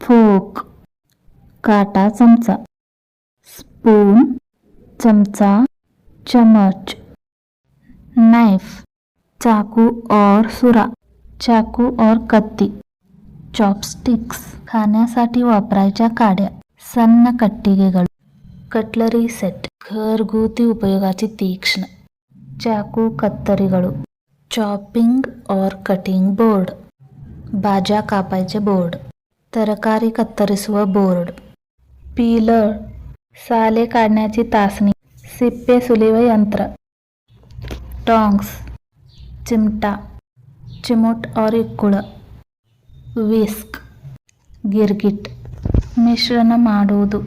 folk काटा चमचा, spoon चमचा चम्मच, नाइफ चाकू और सुरा, चाकू और कत्ती, चॉपस्टिक्स खाण्यासाठी वापरायच्या काड्या, सन्न कट्टिಗೆಗಳು, कटलरी सेट घरगुती उपयोगाची तीक्ष्ण, चाकू कತ್ತरीಗಳು, चॉपिंग और कटिंग बोर्ड भाज्या कापायचे बोर्ड, तरकारी कತ್ತरिಸುವ बोर्ड, पीलर साले काढण्याची तासणी, सिप्पे सुलिव यंत्र, टॉंग्स चिमटा, चिमूट और इಕ್ಕುಳ, ವಿಸ್ಕ್ ಗಿರ್ಗಿಟ್ ಮಿಶ್ರಣ ಮಾಡುವುದು,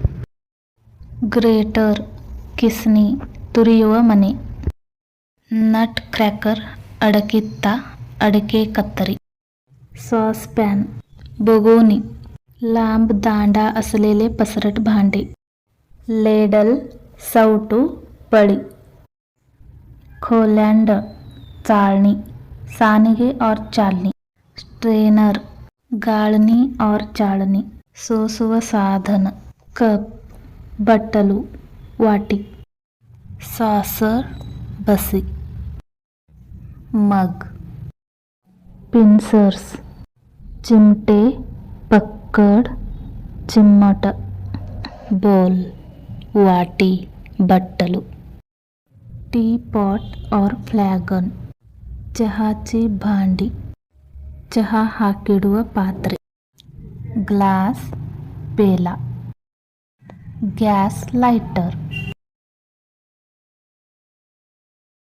ಗ್ರೇಟರ್ ಕಿಸ್ನಿ ತುರಿಯುವ ಮನೆ, नट क्रॅकर अडकित्ता अडके कत्तरी, सॉस पॅन बगोनी लांब दांडा असलेले पसरट भांडे, लेडल सौटू पळी, खोलँडर चाळणी सानिगे और चालनी, स्ट्रेनर गाळणी और चाळणी, सोसुವ साधन, कप बट्टलू वाटी, सॉसर बसी, मग, पिन्सर्स चिमटे पक्कड चिम्मट, बोल वाटी बट्टलू, टी पॉट और फ्लॅगन चहाची भांडी, चहा हाकिಡುವ पात्रे, ग्लास पेला, गॅस लाइटर